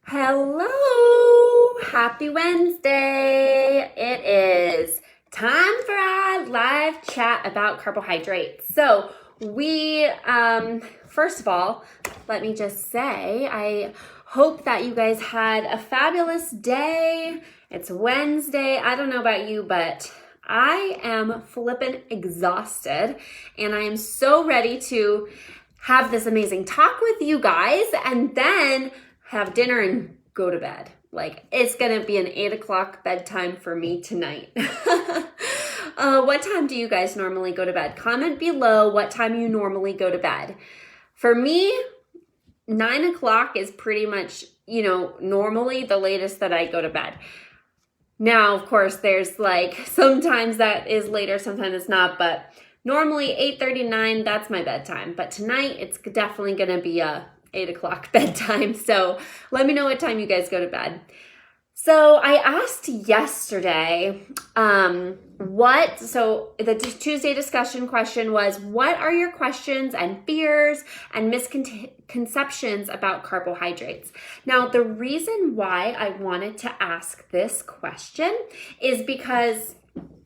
Hello, happy Wednesday. It is time for our live chat about carbohydrates. So first of all, let me just say, I hope that you guys had a fabulous day. It's Wednesday. I don't know about you, but I am flippin' exhausted and I am so ready to have this amazing talk with you guys and then have dinner and go to bed. Like, it's gonna be an 8 o'clock bedtime for me tonight. What time do you guys normally go to bed? Comment below what time you normally go to bed. For me, 9 o'clock is pretty much, normally the latest that I go to bed. Now, of course, there's like, sometimes that is later, sometimes it's not, but normally 8:39, that's my bedtime. But tonight, it's definitely gonna be a 8 o'clock bedtime. So let me know what time you guys go to bed. So I asked yesterday, so the Tuesday discussion question was, what are your questions and fears and misconceptions about carbohydrates? Now, the reason why I wanted to ask this question is because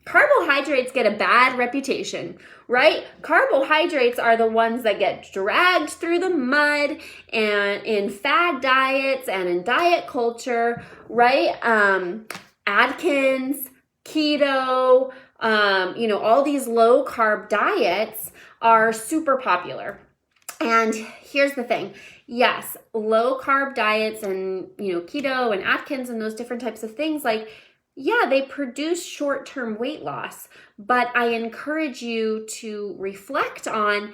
carbohydrates get a bad reputation, right? Carbohydrates are the ones that get dragged through the mud and in fad diets and in diet culture, right? Atkins, keto, all these low carb diets are super popular. And here's the thing. Yes, low carb diets and, keto and Atkins and those different types of things, yeah, they produce short-term weight loss, but I encourage you to reflect on,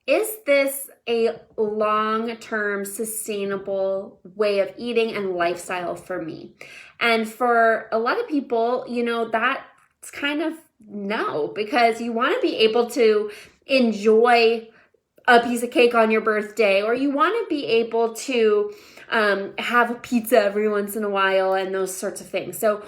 is this a long-term sustainable way of eating and lifestyle for me? And for a lot of people, that's kind of no, because you want to be able to enjoy a piece of cake on your birthday, or you want to be able to have a pizza every once in a while and those sorts of things. So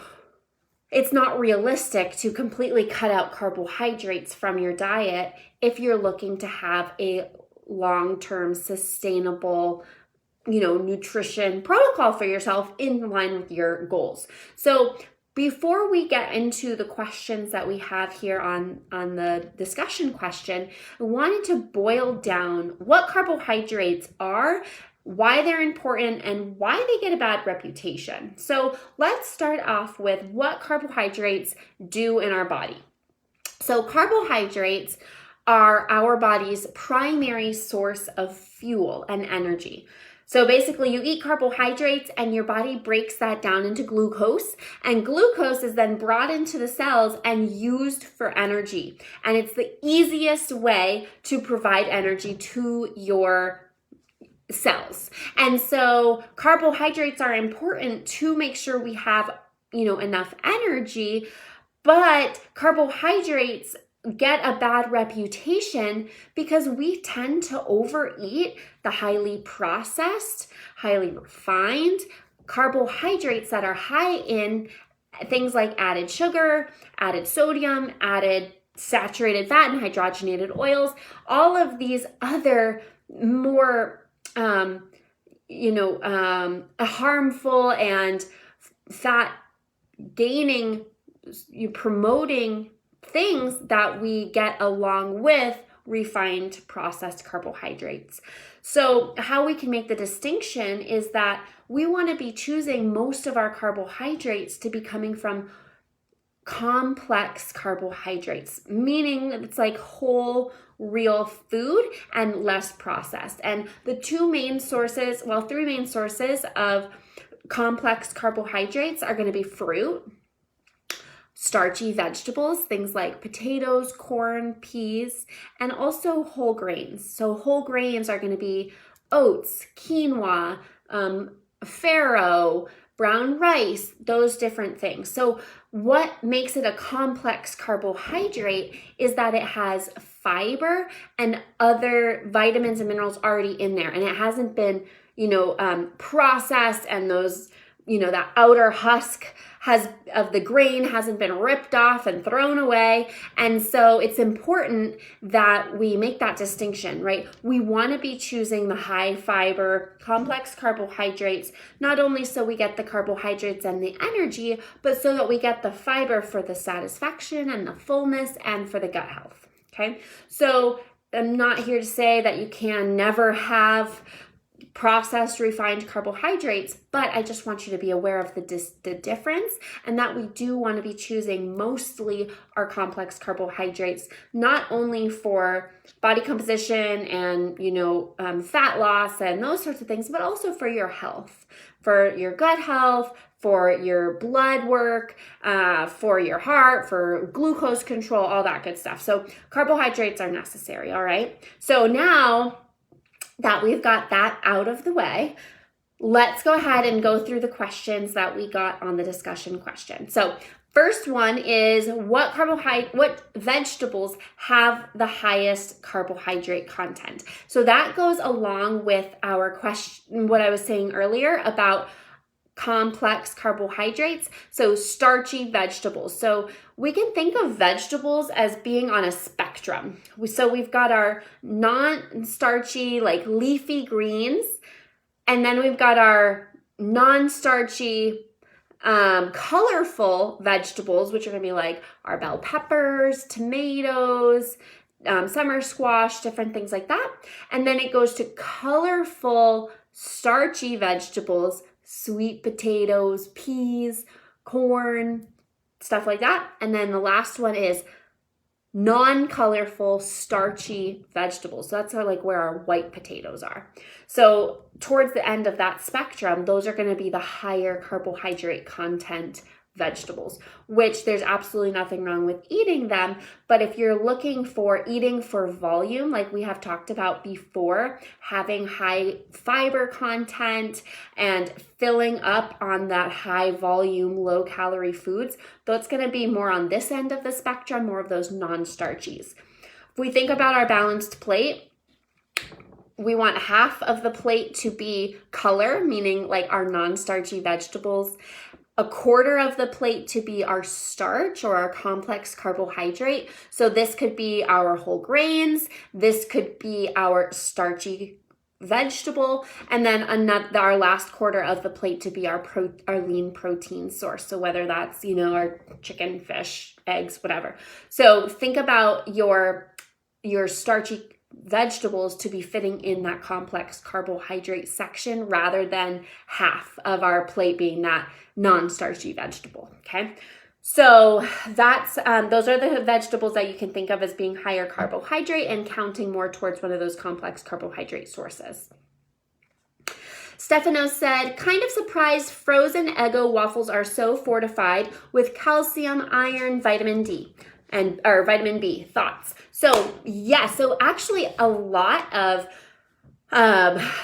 it's not realistic to completely cut out carbohydrates from your diet if you're looking to have a long-term sustainable, nutrition protocol for yourself in line with your goals. So before we get into the questions that we have here on the discussion question, I wanted to boil down what carbohydrates are, why they're important, and why they get a bad reputation. So let's start off with what carbohydrates do in our body. So carbohydrates are our body's primary source of fuel and energy. So basically, you eat carbohydrates and your body breaks that down into glucose, and glucose is then brought into the cells and used for energy. And it's the easiest way to provide energy to your cells. And so carbohydrates are important to make sure we have, enough energy, but carbohydrates get a bad reputation because we tend to overeat the highly processed, highly refined carbohydrates that are high in things like added sugar, added sodium, added saturated fat and hydrogenated oils, all of these other more harmful and fat gaining, promoting things that we get along with refined processed carbohydrates. So how we can make the distinction is that we want to be choosing most of our carbohydrates to be coming from complex carbohydrates, meaning that it's like whole, real food and less processed. And the three main sources of complex carbohydrates are going to be fruit, starchy vegetables, things like potatoes, corn, peas, and also whole grains. So whole grains are going to be oats, quinoa, farro, brown rice, those different things. So what makes it a complex carbohydrate is that it has fiber and other vitamins and minerals already in there, and it hasn't been, processed and those that outer husk of the grain hasn't been ripped off and thrown away. And so it's important that we make that distinction, right? We want to be choosing the high fiber, complex carbohydrates, not only so we get the carbohydrates and the energy, but so that we get the fiber for the satisfaction and the fullness and for the gut health, okay? So I'm not here to say that you can never have processed refined carbohydrates, but I just want you to be aware of the difference, and that we do want to be choosing mostly our complex carbohydrates, not only for body composition and fat loss and those sorts of things, but also for your health, for your gut health, for your blood work, for your heart, for glucose control, all that good stuff. So carbohydrates are necessary, all right? So now that we've got that out of the way, let's go ahead and go through the questions that we got on the discussion question. So first one is, what vegetables have the highest carbohydrate content? So that goes along with our question, what I was saying earlier about complex carbohydrates, so starchy vegetables. So we can think of vegetables as being on a spectrum. So we've got our non-starchy, like leafy greens, and then we've got our non-starchy, colorful vegetables, which are going to be like our bell peppers, tomatoes, summer squash, different things like that. And then it goes to colorful, starchy vegetables, sweet potatoes, peas, corn, stuff like that. And then the last one is non-colorful, starchy vegetables. So that's where our white potatoes are. So towards the end of that spectrum, those are going to be the higher carbohydrate content vegetables, which there's absolutely nothing wrong with eating them. But if you're looking for eating for volume, like we have talked about before, having high fiber content and filling up on that high volume, low calorie foods, that's going to be more on this end of the spectrum, more of those non-starchies. If we think about our balanced plate, we want half of the plate to be color, meaning like our non-starchy vegetables, a quarter of the plate to be our starch or our complex carbohydrate. So this could be our whole grains, this could be our starchy vegetable, and then our last quarter of the plate to be our lean protein source. So whether that's, our chicken, fish, eggs, whatever. So think about your starchy vegetables to be fitting in that complex carbohydrate section rather than half of our plate being that non-starchy vegetable, okay? So that's those are the vegetables that you can think of as being higher carbohydrate and counting more towards one of those complex carbohydrate sources. Stefano said, kind of surprised frozen Eggo waffles are so fortified with calcium, iron, vitamin D. Or vitamin B. Thoughts? So so actually a lot of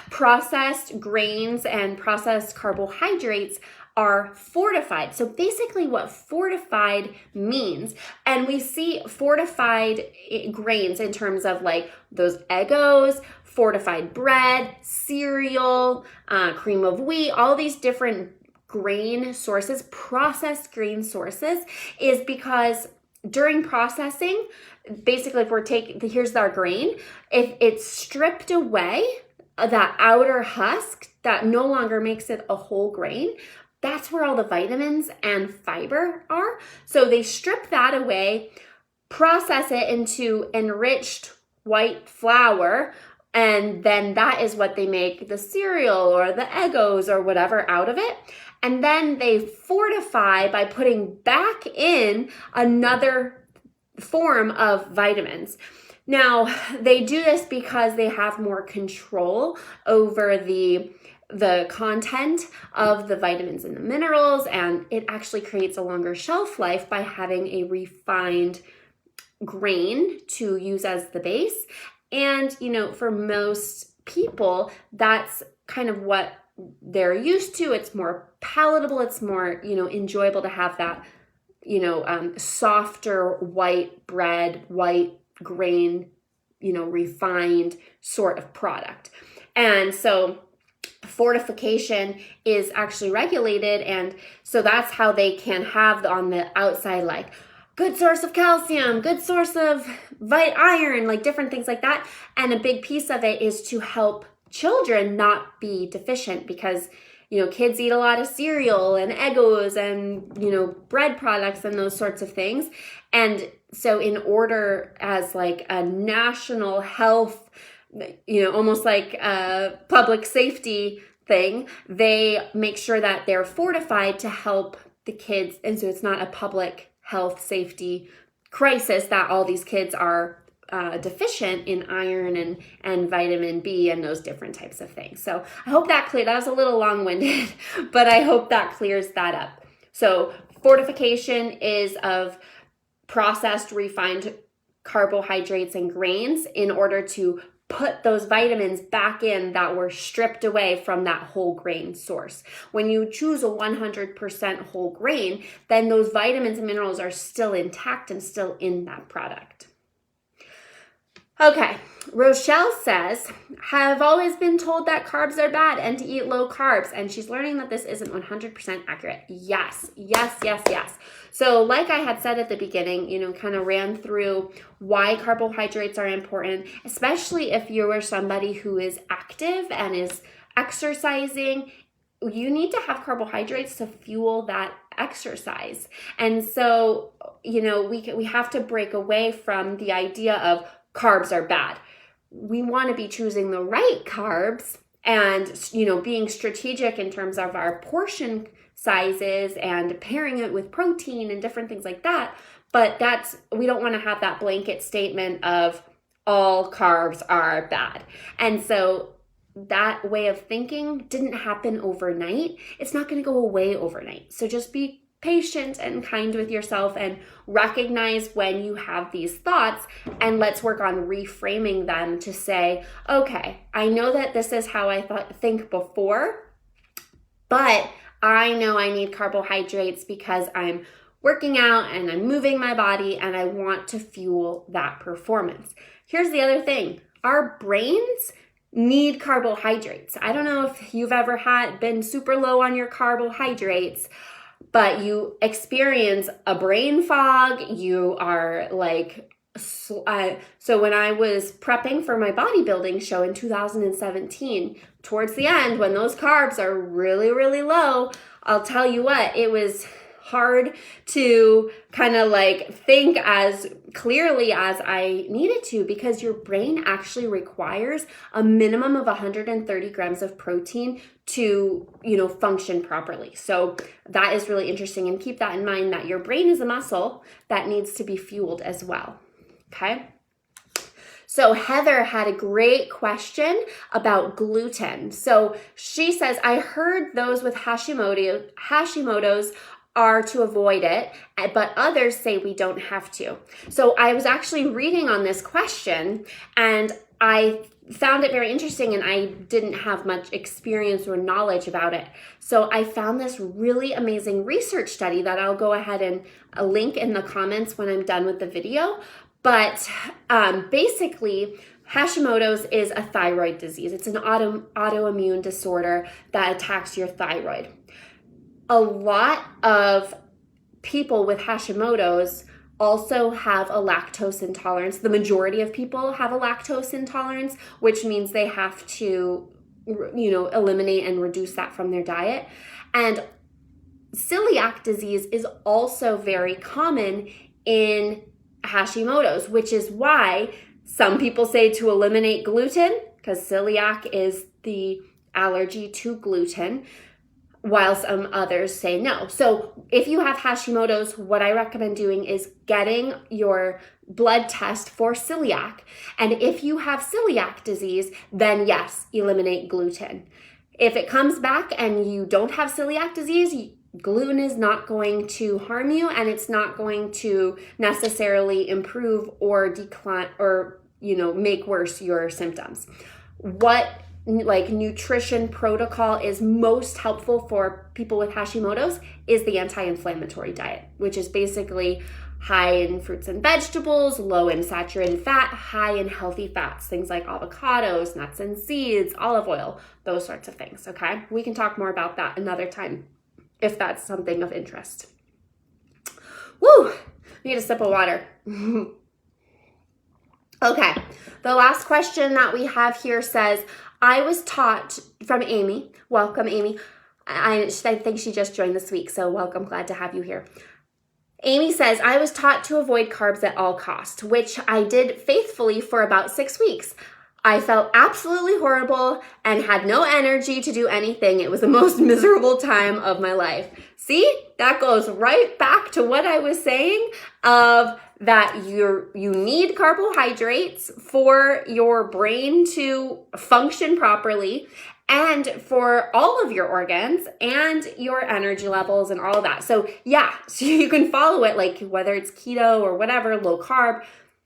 processed grains and processed carbohydrates are fortified. So basically what fortified means, and we see fortified grains in terms of like those Eggos, fortified bread, cereal, cream of wheat, all these different grain sources, processed grain sources, is because during processing, basically if here's our grain, if it's stripped away, that outer husk that no longer makes it a whole grain, that's where all the vitamins and fiber are. So they strip that away, process it into enriched white flour, and then that is what they make the cereal or the Eggos or whatever out of it. And then they fortify by putting back in another form of vitamins. Now, they do this because they have more control over the content of the vitamins and the minerals, and it actually creates a longer shelf life by having a refined grain to use as the base. And, for most people, that's kind of what they're used to. It's more palatable. It's more, enjoyable to have that, softer white bread, white grain, refined sort of product. And so Fortification is actually regulated, and so that's how they can have on the outside like good source of calcium, good source of iron, like different things like that. And a big piece of it is to help children not be deficient, because kids eat a lot of cereal and Eggos and bread products and those sorts of things. And so in order, as like a national health, almost like a public safety thing, they make sure that they're fortified to help the kids. And so it's not a public health safety crisis that all these kids are deficient in iron and vitamin B and those different types of things. So I hope that that was a little long-winded, but I hope that clears that up. So fortification is of processed, refined carbohydrates and grains in order to put those vitamins back in that were stripped away from that whole grain source. When you choose a 100% whole grain, then those vitamins and minerals are still intact and still in that product. Okay, Rochelle says, have always been told that carbs are bad and to eat low carbs, and she's learning that this isn't 100% accurate. Yes. So like I had said at the beginning, kind of ran through why carbohydrates are important, especially if you are somebody who is active and is exercising. You need to have carbohydrates to fuel that exercise. And so, we have to break away from the idea of carbs are bad. We want to be choosing the right carbs and, being strategic in terms of our portion sizes and pairing it with protein and different things like that. But we don't want to have that blanket statement of all carbs are bad. And so that way of thinking didn't happen overnight. It's not going to go away overnight. So just be patient and kind with yourself and recognize when you have these thoughts, and let's work on reframing them to say, okay, I know that this is how I think before, but I know I need carbohydrates because I'm working out and I'm moving my body and I want to fuel that performance. Here's the other thing. Our brains need carbohydrates. I don't know if you've ever been super low on your carbohydrates, but you experience a brain fog. You are like, so when I was prepping for my bodybuilding show in 2017, towards the end, when those carbs are really, really low, I'll tell you what, it was hard to kind of like think as clearly as I needed to, because your brain actually requires a minimum of 130 grams of protein to, function properly. So that is really interesting, and keep that in mind that your brain is a muscle that needs to be fueled as well. Okay. So Heather had a great question about gluten. So she says, I heard those with Hashimoto's are to avoid it, but others say we don't have to. So I was actually reading on this question and I found it very interesting, and I didn't have much experience or knowledge about it. So I found this really amazing research study that I'll go ahead and link in the comments when I'm done with the video. But basically, Hashimoto's is a thyroid disease. It's an autoimmune disorder that attacks your thyroid. A lot of people with Hashimoto's also have a lactose intolerance. The majority of people have a lactose intolerance, which means they have to, eliminate and reduce that from their diet. And celiac disease is also very common in Hashimoto's, which is why some people say to eliminate gluten, because celiac is the allergy to gluten, while some others say no. So if you have Hashimoto's, what I recommend doing is getting your blood test for celiac. And if you have celiac disease, then yes, eliminate gluten. If it comes back and you don't have celiac disease, gluten is not going to harm you, and it's not going to necessarily improve or decline or, make worse your symptoms. What nutrition protocol is most helpful for people with Hashimoto's is the anti-inflammatory diet, which is basically high in fruits and vegetables, low in saturated fat, high in healthy fats, things like avocados, nuts and seeds, olive oil, those sorts of things, okay? We can talk more about that another time if that's something of interest. Woo! I need a sip of water. Okay, the last question that we have here says, I was taught, from Amy. Welcome, Amy. I think she just joined this week, so welcome. Glad to have you here. Amy says, I was taught to avoid carbs at all costs, which I did faithfully for about 6 weeks. I felt absolutely horrible and had no energy to do anything. It was the most miserable time of my life. See, that goes right back to what I was saying of that you need carbohydrates for your brain to function properly and for all of your organs and your energy levels and all of that. So yeah, so you can follow it, like whether it's keto or whatever, low carb,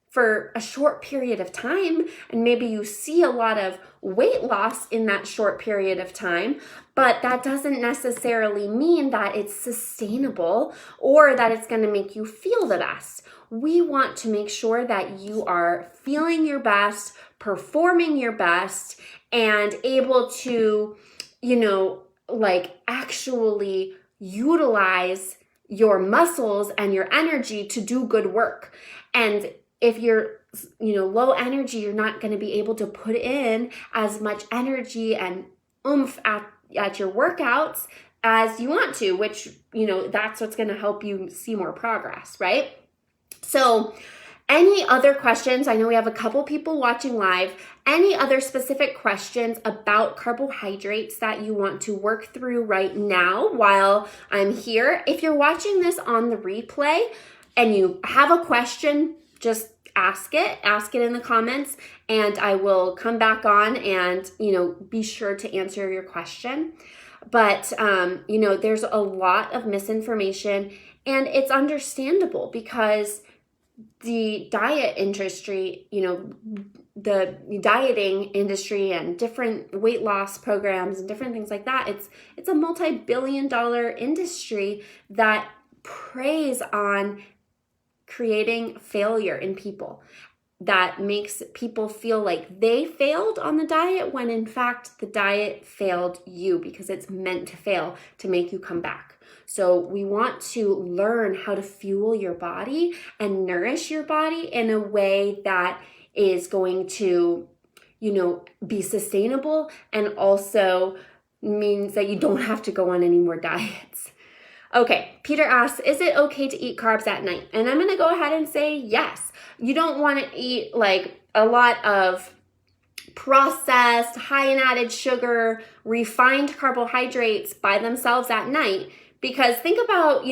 for a short period of time, and maybe you see a lot of weight loss in that short period of time, but that doesn't necessarily mean that it's sustainable or that it's going to make you feel the best. We want to make sure that you are feeling your best, performing your best, and able to, actually utilize your muscles and your energy to do good work. And if you're, low energy, you're not going to be able to put in as much energy and oomph at your workouts as you want to, which, that's what's going to help you see more progress, right? So any other questions? I know we have a couple people watching live. Any other specific questions about carbohydrates that you want to work through right now while I'm here? If you're watching this on the replay and you have a question, just ask it in the comments, and I will come back on and, be sure to answer your question. But, there's a lot of misinformation, and it's understandable because the diet industry, the dieting industry and different weight loss programs and different things like that, it's a multi-billion-dollar industry that preys on creating failure in people, that makes people feel like they failed on the diet when in fact the diet failed you, because it's meant to fail to make you come back. So we want to learn how to fuel your body and nourish your body in a way that is going to, be sustainable, and also means that you don't have to go on any more diets. Okay, Peter asks, is it okay to eat carbs at night? And I'm going to go ahead and say yes. You don't want to eat like a lot of processed, high in added sugar, refined carbohydrates by themselves at night, because think about,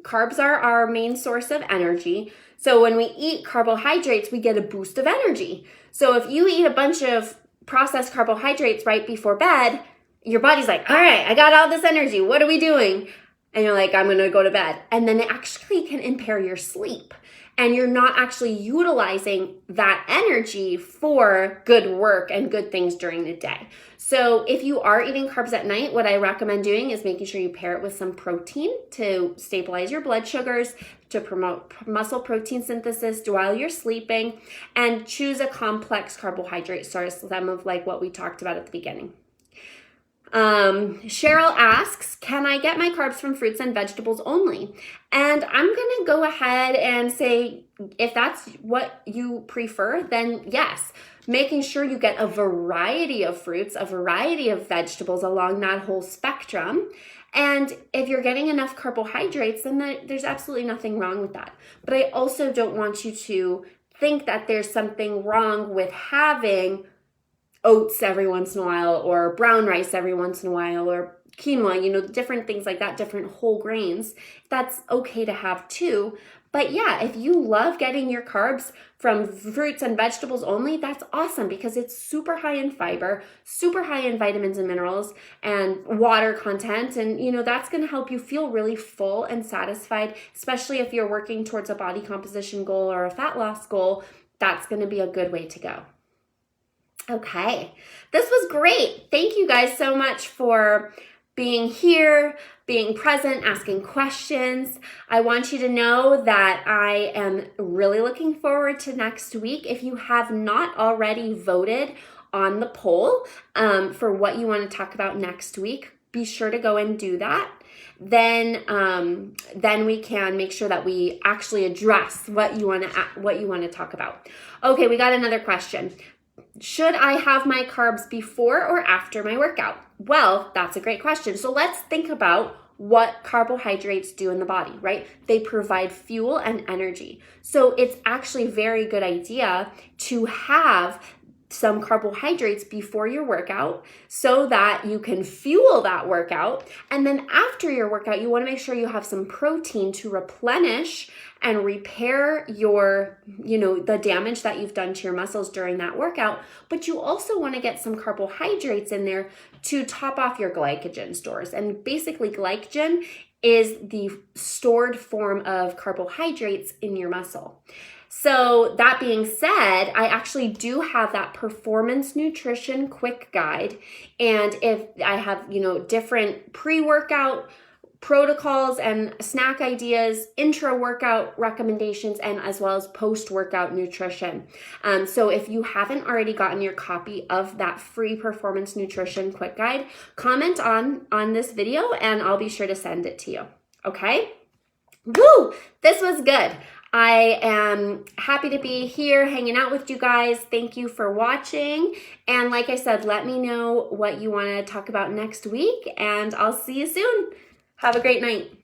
carbs are our main source of energy. So when we eat carbohydrates, we get a boost of energy. So if you eat a bunch of processed carbohydrates right before bed, your body's like, all right, I got all this energy. What are we doing? And you're like, I'm going to go to bed. And then it actually can impair your sleep. And you're not actually utilizing that energy for good work and good things during the day. So if you are eating carbs at night, what I recommend doing is making sure you pair it with some protein to stabilize your blood sugars, to promote muscle protein synthesis while you're sleeping, and choose a complex carbohydrate source, some of like what we talked about at the beginning. Cheryl asks, can I get my carbs from fruits and vegetables only? And I'm going to go ahead and say, if that's what you prefer, then yes, making sure you get a variety of fruits, a variety of vegetables along that whole spectrum. And if you're getting enough carbohydrates, then there's absolutely nothing wrong with that. But I also don't want you to think that there's something wrong with having oats every once in a while, or brown rice every once in a while, or quinoa, different things like that, different whole grains. That's okay to have too. But yeah, if you love getting your carbs from fruits and vegetables only, that's awesome, because it's super high in fiber, super high in vitamins and minerals and water content. And, that's going to help you feel really full and satisfied, especially if you're working towards a body composition goal or a fat loss goal. That's going to be a good way to go. Okay, this was great. Thank you guys so much for being here, being present, asking questions. I want you to know that I am really looking forward to next week. If you have not already voted on the poll for what you want to talk about next week, be sure to go and do that. Then we can make sure that we actually address what you want to talk about. Okay, we got another question. Should I have my carbs before or after my workout? Well, that's a great question. So let's think about what carbohydrates do in the body, right? They provide fuel and energy. So it's actually a very good idea to have some carbohydrates before your workout so that you can fuel that workout. And then after your workout, you want to make sure you have some protein to replenish and repair your, the damage that you've done to your muscles during that workout. But you also want to get some carbohydrates in there to top off your glycogen stores. And basically glycogen is the stored form of carbohydrates in your muscle. So that being said, I actually do have that performance nutrition quick guide. And if I have, different pre-workout protocols and snack ideas, intra-workout recommendations, and as well as post-workout nutrition. So if you haven't already gotten your copy of that free performance nutrition quick guide, comment on this video and I'll be sure to send it to you. Okay? Woo! This was good. I am happy to be here hanging out with you guys. Thank you for watching. And like I said, let me know what you want to talk about next week, and I'll see you soon. Have a great night.